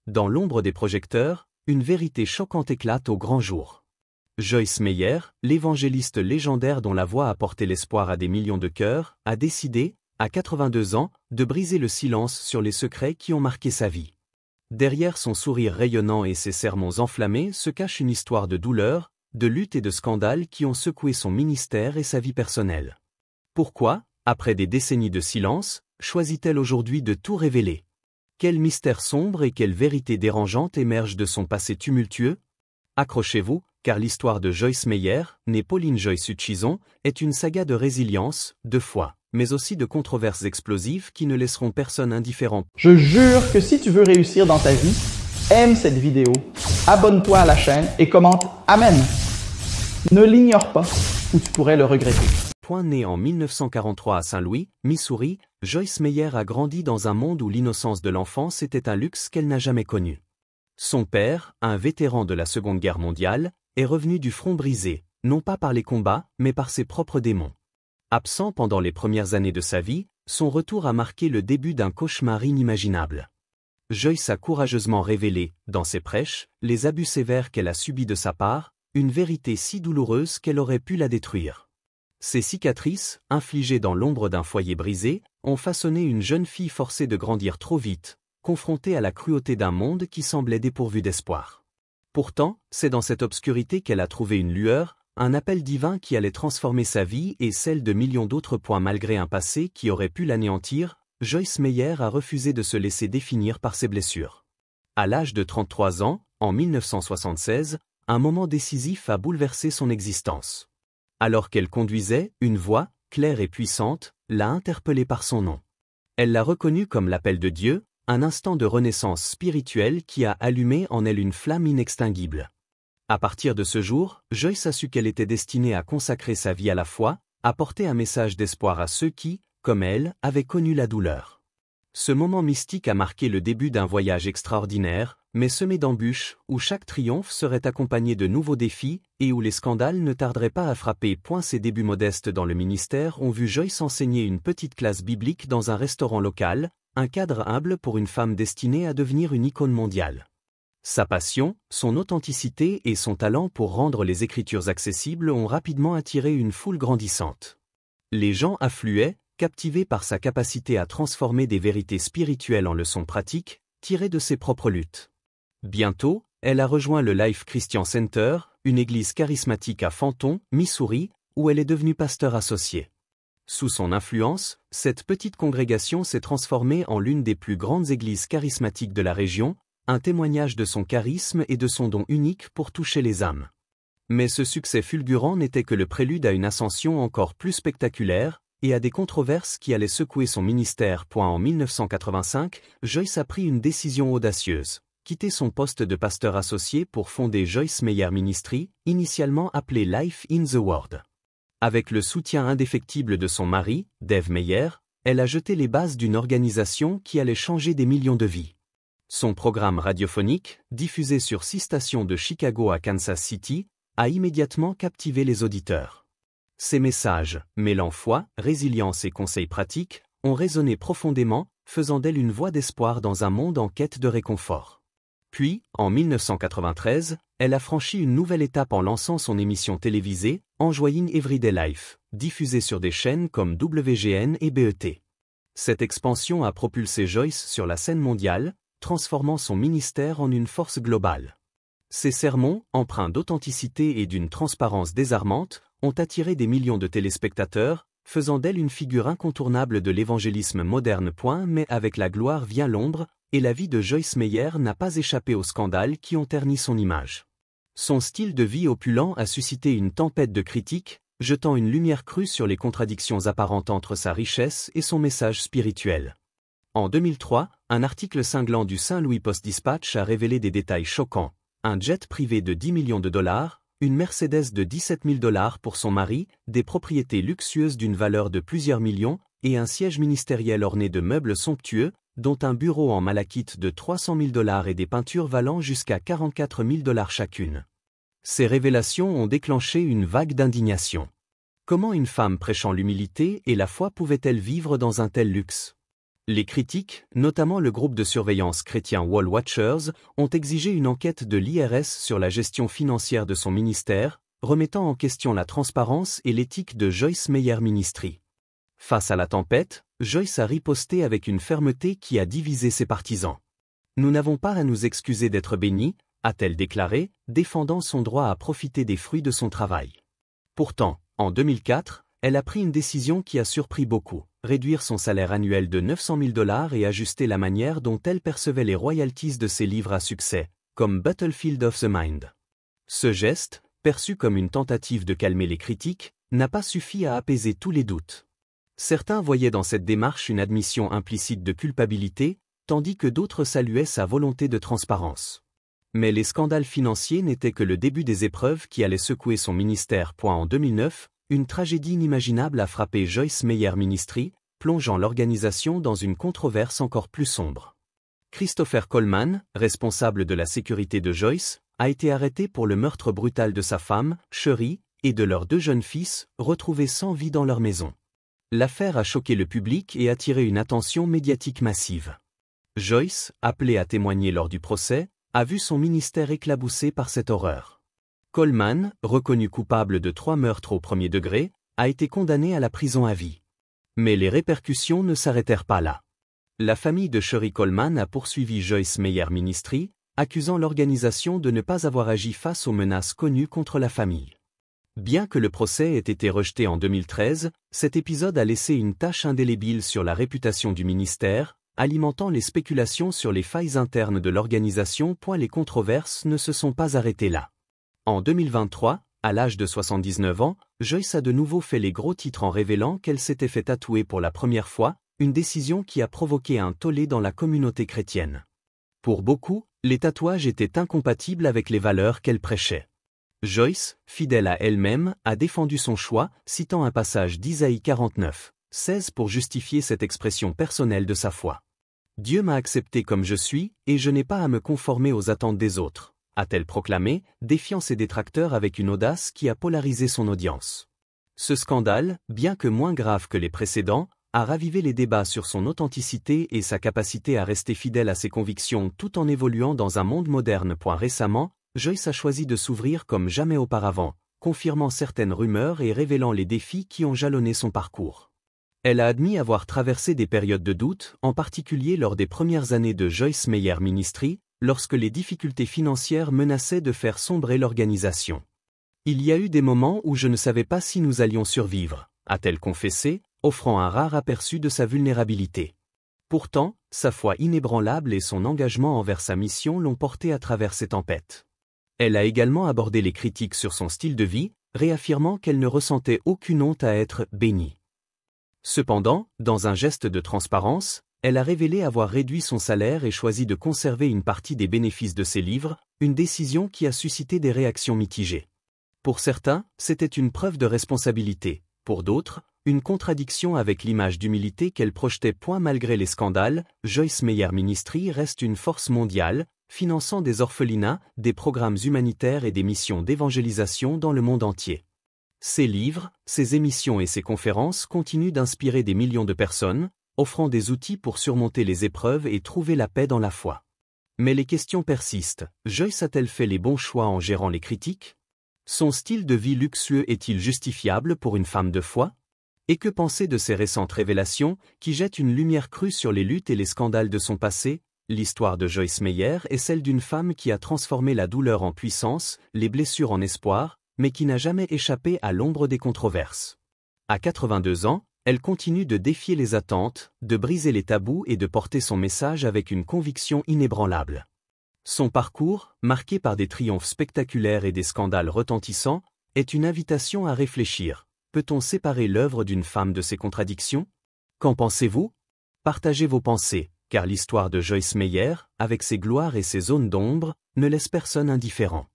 Dans l'ombre des projecteurs, une vérité choquante éclate au grand jour. Joyce Meyer, l'évangéliste légendaire dont la voix a porté l'espoir à des millions de cœurs, a décidé, à 82 ans, de briser le silence sur les secrets qui ont marqué sa vie. Derrière son sourire rayonnant et ses sermons enflammés se cache une histoire de douleur, de lutte et de scandales qui ont secoué son ministère et sa vie personnelle. Pourquoi, après des décennies de silence, choisit-elle aujourd'hui de tout révéler? Quel mystère sombre et quelle vérité dérangeante émerge de son passé tumultueux? Accrochez-vous, car l'histoire de Joyce Meyer, née Pauline Joyce Hutchison, est une saga de résilience, de foi, mais aussi de controverses explosives qui ne laisseront personne indifférent. Je jure que si tu veux réussir dans ta vie, aime cette vidéo, abonne-toi à la chaîne et commente Amen. Ne l'ignore pas ou tu pourrais le regretter. Née en 1943 à Saint-Louis, Missouri, Joyce Meyer a grandi dans un monde où l'innocence de l'enfance était un luxe qu'elle n'a jamais connu. Son père, un vétéran de la Seconde Guerre mondiale, est revenu du front brisé, non pas par les combats, mais par ses propres démons. Absent pendant les premières années de sa vie, son retour a marqué le début d'un cauchemar inimaginable. Joyce a courageusement révélé, dans ses prêches, les abus sévères qu'elle a subis de sa part, une vérité si douloureuse qu'elle aurait pu la détruire. Ces cicatrices, infligées dans l'ombre d'un foyer brisé, ont façonné une jeune fille forcée de grandir trop vite, confrontée à la cruauté d'un monde qui semblait dépourvu d'espoir. Pourtant, c'est dans cette obscurité qu'elle a trouvé une lueur, un appel divin qui allait transformer sa vie et celle de millions d'autres. Malgré un passé qui aurait pu l'anéantir, Joyce Meyer a refusé de se laisser définir par ses blessures. À l'âge de 33 ans, en 1976, un moment décisif a bouleversé son existence. Alors qu'elle conduisait, une voix, claire et puissante, l'a interpellée par son nom. Elle l'a reconnu comme l'appel de Dieu, un instant de renaissance spirituelle qui a allumé en elle une flamme inextinguible. À partir de ce jour, Joyce a su qu'elle était destinée à consacrer sa vie à la foi, à porter un message d'espoir à ceux qui, comme elle, avaient connu la douleur. Ce moment mystique a marqué le début d'un voyage extraordinaire, mais semé d'embûches, où chaque triomphe serait accompagné de nouveaux défis, et où les scandales ne tarderaient pas à frapper. Ses débuts modestes dans le ministère ont vu Joyce enseigner une petite classe biblique dans un restaurant local, un cadre humble pour une femme destinée à devenir une icône mondiale. Sa passion, son authenticité et son talent pour rendre les Écritures accessibles ont rapidement attiré une foule grandissante. Les gens affluaient, captivés par sa capacité à transformer des vérités spirituelles en leçons pratiques, tirées de ses propres luttes. Bientôt, elle a rejoint le Life Christian Center, une église charismatique à Fenton, Missouri, où elle est devenue pasteur associé. Sous son influence, cette petite congrégation s'est transformée en l'une des plus grandes églises charismatiques de la région, un témoignage de son charisme et de son don unique pour toucher les âmes. Mais ce succès fulgurant n'était que le prélude à une ascension encore plus spectaculaire, et à des controverses qui allaient secouer son ministère. En 1985, Joyce a pris une décision audacieuse, quitter son poste de pasteur associé pour fonder Joyce Meyer Ministry, initialement appelé Life in the Word. Avec le soutien indéfectible de son mari, Dave Meyer, elle a jeté les bases d'une organisation qui allait changer des millions de vies. Son programme radiophonique, diffusé sur 6 stations de Chicago à Kansas City, a immédiatement captivé les auditeurs. Ses messages, mêlant foi, résilience et conseils pratiques, ont résonné profondément, faisant d'elle une voix d'espoir dans un monde en quête de réconfort. Puis, en 1993, elle a franchi une nouvelle étape en lançant son émission télévisée, Enjoying Everyday Life, diffusée sur des chaînes comme WGN et BET. Cette expansion a propulsé Joyce sur la scène mondiale, transformant son ministère en une force globale. Ses sermons, empreints d'authenticité et d'une transparence désarmante, ont attiré des millions de téléspectateurs, faisant d'elle une figure incontournable de l'évangélisme moderne. Mais avec la gloire vient l'ombre, et la vie de Joyce Meyer n'a pas échappé aux scandales qui ont terni son image. Son style de vie opulent a suscité une tempête de critiques, jetant une lumière crue sur les contradictions apparentes entre sa richesse et son message spirituel. En 2003, un article cinglant du St. Louis Post-Dispatch a révélé des détails choquants. Un jet privé de 10 millions de dollars, une Mercedes de 17 000 dollars pour son mari, des propriétés luxueuses d'une valeur de plusieurs millions, et un siège ministériel orné de meubles somptueux, dont un bureau en malachite de 300 000 dollars et des peintures valant jusqu'à 44 000 dollars chacune. Ces révélations ont déclenché une vague d'indignation. Comment une femme prêchant l'humilité et la foi pouvait-elle vivre dans un tel luxe? Les critiques, notamment le groupe de surveillance chrétien Wall Watchers, ont exigé une enquête de l'IRS sur la gestion financière de son ministère, remettant en question la transparence et l'éthique de Joyce Meyer Ministries. Face à la tempête, Joyce a riposté avec une fermeté qui a divisé ses partisans. « Nous n'avons pas à nous excuser d'être bénis », a-t-elle déclaré, défendant son droit à profiter des fruits de son travail. Pourtant, en 2004, elle a pris une décision qui a surpris beaucoup, réduire son salaire annuel de 900 000 $ et ajuster la manière dont elle percevait les royalties de ses livres à succès, comme Battlefield of the Mind. Ce geste, perçu comme une tentative de calmer les critiques, n'a pas suffi à apaiser tous les doutes. Certains voyaient dans cette démarche une admission implicite de culpabilité, tandis que d'autres saluaient sa volonté de transparence. Mais les scandales financiers n'étaient que le début des épreuves qui allaient secouer son ministère. En 2009, une tragédie inimaginable a frappé Joyce Meyer Ministries, plongeant l'organisation dans une controverse encore plus sombre. Christopher Coleman, responsable de la sécurité de Joyce, a été arrêté pour le meurtre brutal de sa femme, Sherry, et de leurs 2 jeunes fils, retrouvés sans vie dans leur maison. L'affaire a choqué le public et attiré une attention médiatique massive. Joyce, appelée à témoigner lors du procès, a vu son ministère éclaboussé par cette horreur. Coleman, reconnu coupable de 3 meurtres au premier degré, a été condamné à la prison à vie. Mais les répercussions ne s'arrêtèrent pas là. La famille de Sherry Coleman a poursuivi Joyce Meyer Ministries, accusant l'organisation de ne pas avoir agi face aux menaces connues contre la famille. Bien que le procès ait été rejeté en 2013, cet épisode a laissé une tache indélébile sur la réputation du ministère, alimentant les spéculations sur les failles internes de l'organisation. Les controverses ne se sont pas arrêtées là. En 2023, à l'âge de 79 ans, Joyce a de nouveau fait les gros titres en révélant qu'elle s'était fait tatouer pour la première fois, une décision qui a provoqué un tollé dans la communauté chrétienne. Pour beaucoup, les tatouages étaient incompatibles avec les valeurs qu'elle prêchait. Joyce, fidèle à elle-même, a défendu son choix, citant un passage d'Isaïe 49, 16 pour justifier cette expression personnelle de sa foi. « Dieu m'a accepté comme je suis, et je n'ai pas à me conformer aux attentes des autres », a-t-elle proclamé, défiant ses détracteurs avec une audace qui a polarisé son audience. Ce scandale, bien que moins grave que les précédents, a ravivé les débats sur son authenticité et sa capacité à rester fidèle à ses convictions tout en évoluant dans un monde moderne. Récemment, Joyce a choisi de s'ouvrir comme jamais auparavant, confirmant certaines rumeurs et révélant les défis qui ont jalonné son parcours. Elle a admis avoir traversé des périodes de doute, en particulier lors des premières années de Joyce Meyer Ministries, lorsque les difficultés financières menaçaient de faire sombrer l'organisation. « Il y a eu des moments où je ne savais pas si nous allions survivre », a-t-elle confessé, offrant un rare aperçu de sa vulnérabilité. Pourtant, sa foi inébranlable et son engagement envers sa mission l'ont portée à travers ces tempêtes. Elle a également abordé les critiques sur son style de vie, réaffirmant qu'elle ne ressentait aucune honte à être bénie. Cependant, dans un geste de transparence, elle a révélé avoir réduit son salaire et choisi de conserver une partie des bénéfices de ses livres, une décision qui a suscité des réactions mitigées. Pour certains, c'était une preuve de responsabilité, pour d'autres, une contradiction avec l'image d'humilité qu'elle projetait. Malgré les scandales, Joyce Meyer Ministries reste une force mondiale, finançant des orphelinats, des programmes humanitaires et des missions d'évangélisation dans le monde entier. Ses livres, ses émissions et ses conférences continuent d'inspirer des millions de personnes, offrant des outils pour surmonter les épreuves et trouver la paix dans la foi. Mais les questions persistent. Joyce a-t-elle fait les bons choix en gérant les critiques? Son style de vie luxueux est-il justifiable pour une femme de foi? Et que penser de ces récentes révélations, qui jettent une lumière crue sur les luttes et les scandales de son passé? L'histoire de Joyce Meyer est celle d'une femme qui a transformé la douleur en puissance, les blessures en espoir, mais qui n'a jamais échappé à l'ombre des controverses. À 82 ans, elle continue de défier les attentes, de briser les tabous et de porter son message avec une conviction inébranlable. Son parcours, marqué par des triomphes spectaculaires et des scandales retentissants, est une invitation à réfléchir. Peut-on séparer l'œuvre d'une femme de ses contradictions? Qu'en pensez-vous? Partagez vos pensées, car l'histoire de Joyce Meyer, avec ses gloires et ses zones d'ombre, ne laisse personne indifférent.